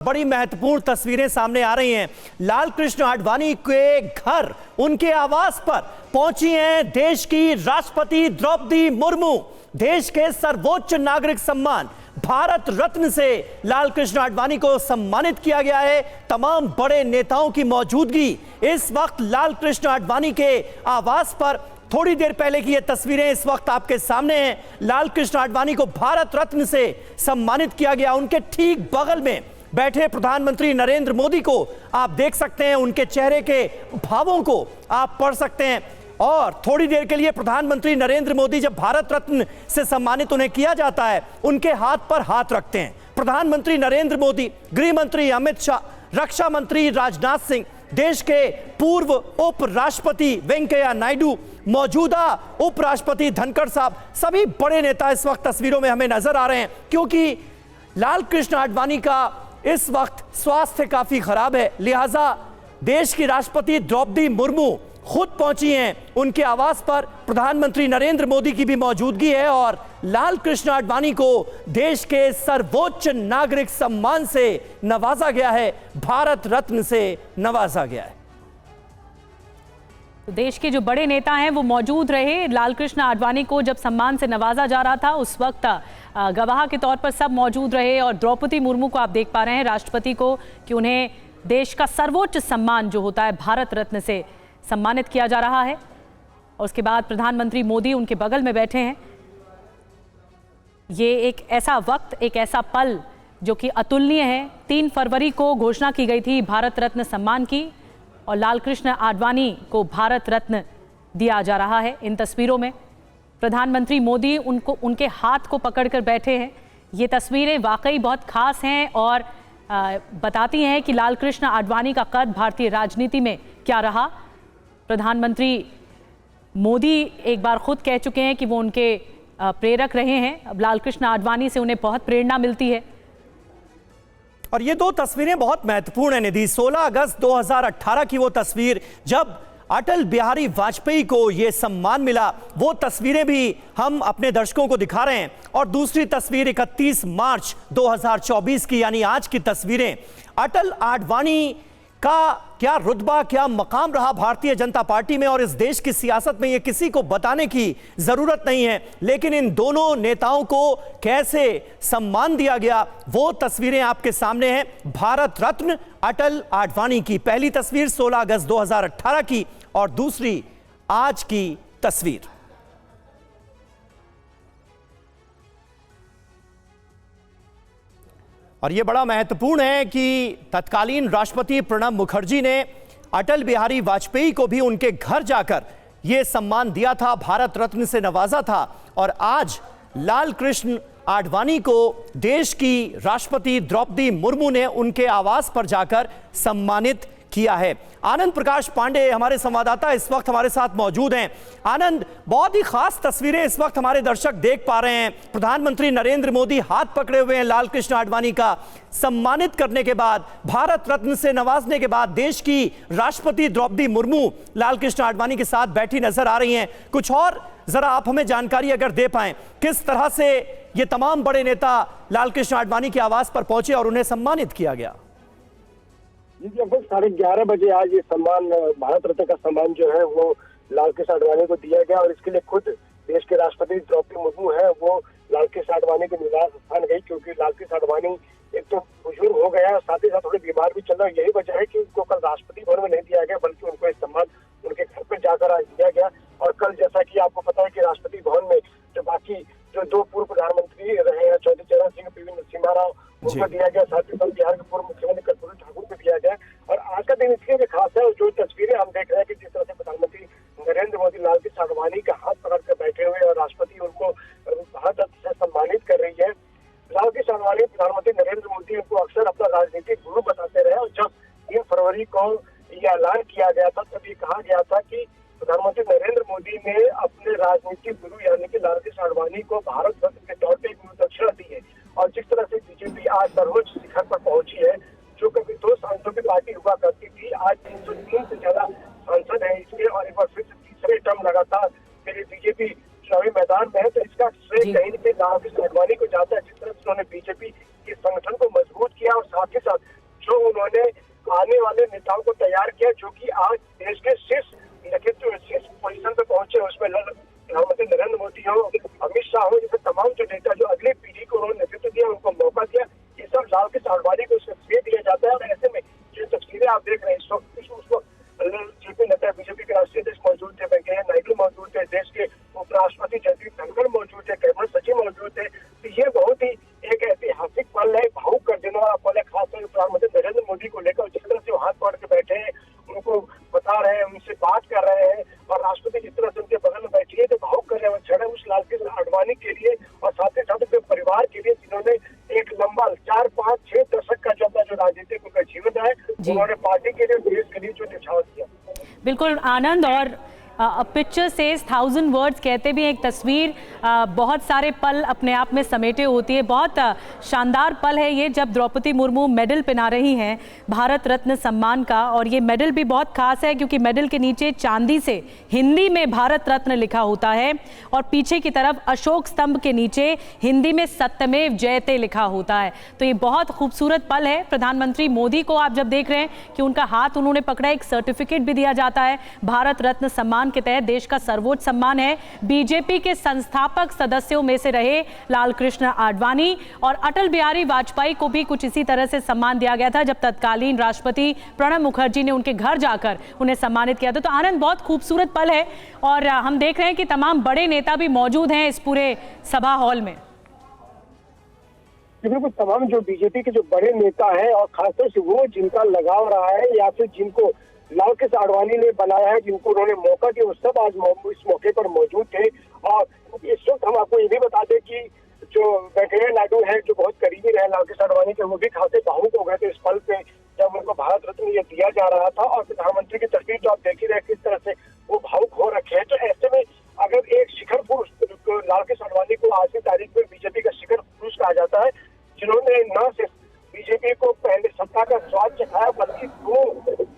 बड़ी महत्वपूर्ण तस्वीरें सामने आ रही हैं। लाल कृष्ण आडवाणी के घर, उनके आवास पर पहुंची हैं देश की राष्ट्रपति द्रौपदी मुर्मू। देश के सर्वोच्च नागरिक सम्मान भारत रत्न से लाल कृष्ण आडवाणी को सम्मानित किया गया है। तमाम बड़े नेताओं की मौजूदगी इस वक्त लाल कृष्ण आडवाणी के आवास पर। थोड़ी देर पहले की ये तस्वीरें इस वक्त आपके सामने हैं। लाल कृष्ण आडवाणी को भारत रत्न से सम्मानित किया गया। उनके ठीक बगल में बैठे प्रधानमंत्री नरेंद्र मोदी को आप देख सकते हैं, उनके चेहरे के भावों को आप पढ़ सकते हैं। और थोड़ी देर के लिए प्रधानमंत्री नरेंद्र मोदी जब भारत रत्न से सम्मानित उन्हें किया जाता है, उनके हाथ पर हाथ रखते हैं। प्रधानमंत्री नरेंद्र मोदी, गृह मंत्री अमित शाह, रक्षा मंत्री राजनाथ सिंह, देश के पूर्व उपराष्ट्रपति वेंकैया नायडू, मौजूदा उपराष्ट्रपति धनखड़ साहब, सभी बड़े नेता इस वक्त तस्वीरों में हमें नजर आ रहे हैं। क्योंकि लाल कृष्ण आडवाणी का इस वक्त स्वास्थ्य काफी खराब है, लिहाजा देश की राष्ट्रपति द्रौपदी मुर्मू खुद पहुंची हैं उनके आवास पर। प्रधानमंत्री नरेंद्र मोदी की भी मौजूदगी है और लाल कृष्ण आडवाणी को देश के सर्वोच्च नागरिक सम्मान से नवाजा गया है, भारत रत्न से नवाजा गया है। तो देश के जो बड़े नेता हैं वो मौजूद रहे। लाल कृष्ण आडवाणी को जब सम्मान से नवाजा जा रहा था उस वक्त गवाह के तौर पर सब मौजूद रहे। और द्रौपदी मुर्मू को आप देख पा रहे हैं, राष्ट्रपति को, कि उन्हें देश का सर्वोच्च सम्मान जो होता है भारत रत्न से सम्मानित किया जा रहा है। और उसके बाद प्रधानमंत्री मोदी उनके बगल में बैठे हैं। ये एक ऐसा वक्त, एक ऐसा पल जो कि अतुलनीय है। 3 फरवरी को घोषणा की गई थी भारत रत्न सम्मान की और लाल कृष्ण आडवाणी को भारत रत्न दिया जा रहा है। इन तस्वीरों में प्रधानमंत्री मोदी उनके हाथ को पकड़कर बैठे हैं। ये तस्वीरें वाकई बहुत खास हैं और बताती हैं कि लाल कृष्ण आडवाणी का कद भारतीय राजनीति में क्या रहा। प्रधानमंत्री मोदी एक बार खुद कह चुके हैं कि वो उनके प्रेरक रहे हैं। अब लाल कृष्ण आडवाणी से उन्हें बहुत प्रेरणा मिलती है। और ये 2 तस्वीरें बहुत महत्वपूर्ण है निधि। 16 अगस्त 2018 की वो तस्वीर जब अटल बिहारी वाजपेयी को ये सम्मान मिला, वो तस्वीरें भी हम अपने दर्शकों को दिखा रहे हैं। और दूसरी तस्वीर 31 मार्च 2024 की, यानी आज की तस्वीरें। अटल आडवाणी का क्या रुतबा, क्या मकाम रहा भारतीय जनता पार्टी में और इस देश की सियासत में, ये किसी को बताने की जरूरत नहीं है। लेकिन इन दोनों नेताओं को कैसे सम्मान दिया गया, वो तस्वीरें आपके सामने हैं। भारत रत्न अटल आडवाणी की पहली तस्वीर 16 अगस्त 2018 की और दूसरी आज की तस्वीर। और यह बड़ा महत्वपूर्ण है कि तत्कालीन राष्ट्रपति प्रणब मुखर्जी ने अटल बिहारी वाजपेयी को भी उनके घर जाकर यह सम्मान दिया था, भारत रत्न से नवाजा था। और आज लाल कृष्ण आडवाणी को देश की राष्ट्रपति द्रौपदी मुर्मू ने उनके आवास पर जाकर सम्मानित किया है। आनंद प्रकाश पांडे हमारे संवाददाता इस वक्त हमारे साथ मौजूद हैं। आनंद, बहुत ही खास तस्वीरें इस वक्त हमारे दर्शक देख पा रहे हैं। प्रधानमंत्री नरेंद्र मोदी हाथ पकड़े हुए हैं लाल कृष्ण आडवाणी का। सम्मानित करने के बाद, भारत रत्न से नवाजने के बाद देश की राष्ट्रपति द्रौपदी मुर्मू लाल कृष्ण आडवाणी के साथ बैठी नजर आ रही हैं। कुछ और जरा आप हमें जानकारी अगर दे पाएं, किस तरह से ये तमाम बड़े नेता लाल कृष्ण आडवाणी के आवास पर पहुंचे और उन्हें सम्मानित किया गया? जी, लगभग 11:30 बजे आज ये सम्मान, भारत रत्न का सम्मान जो है वो लाल कृष्ण आडवाणी को दिया गया। और इसके लिए खुद देश के राष्ट्रपति द्रौपदी मुर्मू है वो लाल कृष्ण आडवाणी के निवास स्थान गई। क्योंकि लाल कृष्ण आडवाणी एक तो बुजुर्ग हो गया और साथ ही साथ थोड़े बीमार भी चल रहा है। यही वजह है कि उनको कल राष्ट्रपति भवन में नहीं दिया गया, बल्कि उनको इस सम्मान उनके घर पर जाकर आज दिया गया। और कल, जैसा कि आपको पता है कि राष्ट्रपति भवन में जो बाकी जो 2 पूर्व प्रधानमंत्री रहे हैं, चौधरी चरण सिंह, पीवी नरसिम्हा राव, उनको दिया गया। साथ ही साथ बिहार के पूर्व मुख्यमंत्री कर्पूरी ठाकुर को दिया गया। और आज का दिन इसलिए भी खास है, जो तस्वीरें हम देख रहे हैं कि जिस तरह से प्रधानमंत्री नरेंद्र मोदी लाल कृष्ण आडवाणी का हाथ पकड़कर बैठे हुए और राष्ट्रपति उनको भारत रत्न से सम्मानित कर रही है। लाल कृष्ण आडवाणी, प्रधानमंत्री नरेंद्र मोदी उनको अक्सर अपना राजनीतिक गुरु बताते रहे। और जब 3 फरवरी को यह ऐलान किया गया था, तब ये कहा गया था कि प्रधानमंत्री नरेंद्र मोदी ने अपने राजनीतिक गुरु यानी कि लाल कृष्ण आडवाणी को भारत रत्न के तौर पर गुरु दक्षिणा दी है। और जिस तरह से बीजेपी आज सर्वोच्च शिखर पर पहुंची है, जो कभी 2 सांसदों की पार्टी हुआ करती थी, आज 303 से ज्यादा सांसद है इसके। और एक बार फिर से तीसरे टर्म लगातार मेरे बीजेपी चुनावी मैदान में है। तो इसका श्रेय कहीं न कहीं लाल कृष्ण आडवाणी को जाता है, जिस तरह से उन्होंने बीजेपी के संगठन को मजबूत किया और साथ ही साथ उन्होंने आने वाले नेताओं को तैयार किया जो कि आज देश के शीर्ष नेतृत्व शीर्ष पोजीशन पे पहुंचे। उसमें प्रधानमंत्री नरेंद्र मोदी हो, अमित शाह हो, जैसे तमाम जो नेता जो अगली पीढ़ी को उन्होंने नेतृत्व दिया, उनको मौका दिया, ये सब लाल कृष्ण आडवाणी को उसका श्रेय दिया जाता है। और ऐसे में जो तस्वीरें आप देख रहे हैं इस वक्त जेपी नड्डा बीजेपी के राष्ट्रीय अध्यक्ष मौजूद थे, वेंकैया नायडू मौजूद थे, देश के उपराष्ट्रपति जगदीप धनखड़ मौजूद थे, कैबिनेट सचिव मौजूद थे। तो ये बहुत ही एक ऐतिहासिक पल है, भावुक कर देने वाला पल है, खासतौर पर प्रधानमंत्री नरेंद्र मोदी को लेकर जिस तरह से वो हाथ पकड़ के बैठे हैं, उनको बता रहे हैं, उनसे बात कर रहे हैं और राष्ट्रपति जिस तरह से उनके बगल में बैठी है, तो भावुक करने वाला क्षण है उस लाल कृष्ण आडवाणी के लिए और साथ ही साथ उनके परिवार के लिए, जिन्होंने एक लंबा 4, 5, 6 दशक का जो अपना जो राजनीतिक उनका जीवन है, उन्होंने पार्टी के लिए, देश के लिए जो न्यौछावर किया। बिल्कुल आनंद, और पिक्चर सेज 1000 वर्ड्स कहते भी हैं, एक तस्वीर बहुत सारे पल अपने आप में समेटे होती है। बहुत शानदार पल है ये जब द्रौपदी मुर्मू मेडल पहना रही हैं भारत रत्न सम्मान का, और ये मेडल भी बहुत खास है क्योंकि मेडल के नीचे चांदी से हिंदी में भारत रत्न लिखा होता है और पीछे की तरफ अशोक स्तंभ के नीचे हिंदी में सत्यमेव जयते लिखा होता है। तो ये बहुत खूबसूरत पल है। प्रधानमंत्री मोदी को आप जब देख रहे हैं कि उनका हाथ उन्होंने पकड़ा, एक सर्टिफिकेट भी दिया जाता है भारत रत्न सम्मान के तहत, देश का सर्वोच्च सम्मान है। बीजेपी के संस्थापक सदस्यों में से रहे लाल कृष्ण आडवाणी और अटल बिहारी वाजपेयी को भी कुछ इसी तरह से सम्मान दिया गया था जब तत्कालीन राष्ट्रपति प्रणब मुखर्जी ने उनके घर जाकर उन्हें सम्मानित किया था। तो आनंद, बहुत खूबसूरत पल है और हम देख रहे हैं कि तमाम बड़े नेता भी मौजूद हैं इस पूरे सभा हॉल में। बिल्कुल, तमाम जो बीजेपी के जो बड़े नेता हैं और खासतौर से वो जिनका लगाव रहा है या फिर जिनको लाल कृष्ण आडवाणी ने बनाया है, जिनको उन्होंने मौका दिया, वो सब आज इस मौके पर मौजूद थे। और इस वक्त हम आपको ये भी बता दें कि जो वेंकैया नायडू है, जो बहुत करीबी रहे लाल कृष्ण आडवाणी के, वो भी खासे भावुक हो गए थे इस पल पे जब उनको भारत रत्न ये दिया जा रहा था। और प्रधानमंत्री की तस्वीर जो आप देख ही रहे किस तरह से वो भावुक हो रखे हैं। तो ऐसे में अगर एक शिखर पुरुष लाल कृष्ण आडवाणी को आज की तारीख में बीजेपी का शिखर पुरुष कहा जाता है, जिन्होंने न सिर्फ बीजेपी को पहले सत्ता का स्वाद चखाया बल्कि 2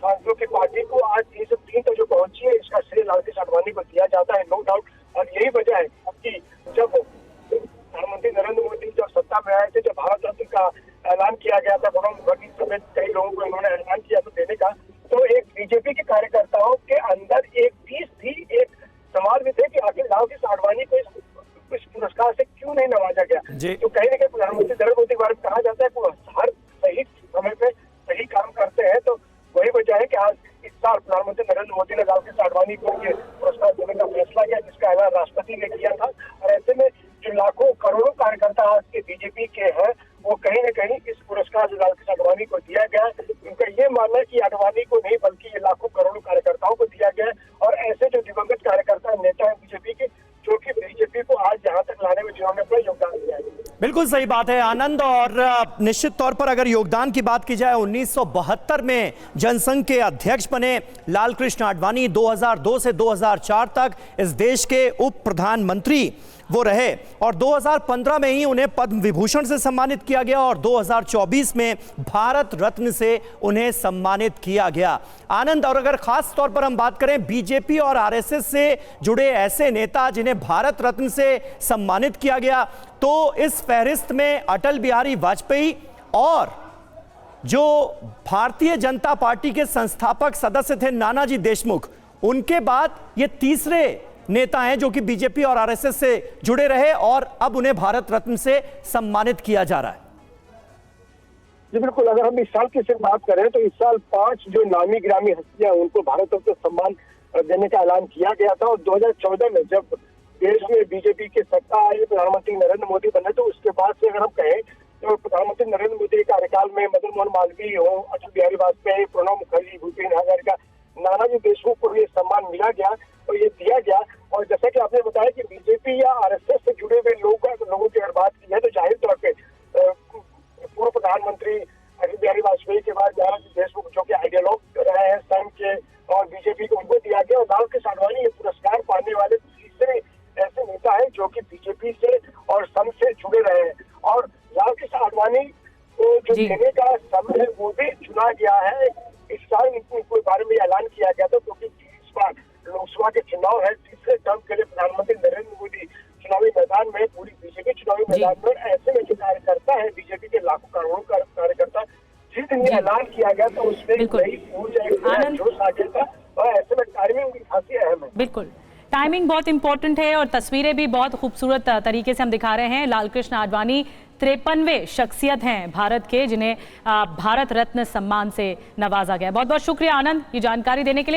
सांसदों की पार्टी को आज 303 तक जो पहुंची है, इसका श्रेय लाल कृष्ण आडवाणी को दिया जाता है, नो डाउट। और यही वजह है कि जब प्रधानमंत्री नरेंद्र मोदी जब सत्ता में आए थे, जब भारत रत्न का ऐलान किया गया था, प्रणब मुखर्जी समेत कई लोगों को इन्होंने ऐलान किया तो देने का, तो एक बीजेपी के कार्यकर्ताओं के अंदर एक चीज थी, एक सवाल भी थे कि आखिर लाल कृष्ण आडवाणी को इस पुरस्कार से क्यों नहीं नवाजा गया। तो कहीं ना कहीं प्रधानमंत्री नरेंद्र मोदी के बारे में कहा जाता है कि वो हर सही समय पे सही काम करते हैं। तो वही वजह है कि आज इस साल प्रधानमंत्री नरेंद्र मोदी ने लाल कृष्ण आडवाणी को ये पुरस्कार देने का फैसला किया, जिसका ऐलान राष्ट्रपति ने किया था। और ऐसे में जो लाखों करोड़ों कार्यकर्ता आज के बीजेपी के हैं, वो कहीं न कहीं इस पुरस्कार जो लाल कृष्ण आडवाणी को दिया गया, उनका ये मानना है कि आडवाणी को नहीं बल्कि ये लाखों करोड़ों कार्यकर्ताओं को दिया गया। और ऐसे जो दिवंगत कार्यकर्ता नेता है बीजेपी के, जो कि बीजेपी को आज यहाँ तक लाने में जिन्होंने अपना योगदान दिया है। बिल्कुल सही बात है आनंद, और निश्चित तौर पर अगर योगदान की बात की जाए, 1972 में जनसंघ के अध्यक्ष बने लाल कृष्ण आडवाणी, 2002 से 2004 तक इस देश के उप प्रधानमंत्री वो रहे और 2015 में ही उन्हें पद्म विभूषण से सम्मानित किया गया और 2024 में भारत रत्न से उन्हें सम्मानित किया गया। आनंद, और अगर खास तौर पर हम बात करें बीजेपी और आरएसएस से जुड़े ऐसे नेता जिन्हें भारत रत्न से सम्मानित किया गया, तो इस फहरिस्त में अटल बिहारी वाजपेयी और जो भारतीय जनता पार्टी के संस्थापक सदस्य थे नानाजी देशमुख, उनके बाद ये तीसरे नेता हैं जो कि बीजेपी और आरएसएस से जुड़े रहे और अब उन्हें भारत रत्न से सम्मानित किया जा रहा है। जी बिल्कुल, अगर हम इस साल की सिर्फ बात करें तो इस साल 5 जो नामी ग्रामी हस्तियां उनको भारत रत्न सम्मान देने का ऐलान किया गया था। और 2014 में जब देश में बीजेपी की सत्ता आई, प्रधानमंत्री नरेंद्र मोदी बने, तो उसके बाद से अगर हम कहें तो प्रधानमंत्री नरेंद्र मोदी के कार्यकाल में मदन मोहन मालवीय हो, अटल बिहारी वाजपेयी, प्रणब मुखर्जी, भूपेन हजारिका, नानाजी देशमुख को ये सम्मान मिला गया और ये दिया गया। और जैसा कि आपने बताया कि बीजेपी या आरएसएस से जुड़े हुए लोगों की अगर बात की जाए तो जाहिर तौर पे पूर्व प्रधानमंत्री अटल बिहारी वाजपेयी के बाद नानाजी देशमुख जो कि आइडियोलॉग रहे हैं संघ के और बीजेपी को, उनको दिया गया। और लाल कृष्ण आडवाणी ये पुरस्कार पाने वाले तीसरे ऐसे नेता है जो कि बीजेपी से और संघ से जुड़े रहे हैं। और लाल कृष्ण आडवाणी को जो देने का समय है वो भी चुना गया है। इस साल इनके बारे में ऐलान किया गया था क्योंकि इस बार लोकसभा के चुनाव है, तीसरे टर्म के लिए प्रधानमंत्री नरेंद्र मोदी चुनावी मैदान में, पूरी बीजेपी चुनावी मैदान में। ऐसे में जो कार्यकर्ता है बीजेपी के लाखों करोड़ों कार्यकर्ता जिद ऐलान किया गया तो उसमें बिल्कुल। नई ऊर्जा, एक नया आनंद। जोश आ गया था, और ऐसे में टाइमिंग भी खासी अहम है। बिल्कुल, टाइमिंग बहुत इंपॉर्टेंट है और तस्वीरें भी बहुत खूबसूरत तरीके से हम दिखा रहे हैं। लालकृष्ण आडवाणी 53वें शख्सियत हैं भारत के जिन्हें भारत रत्न सम्मान से नवाजा गया। बहुत बहुत शुक्रिया आनंद ये जानकारी देने के लिए।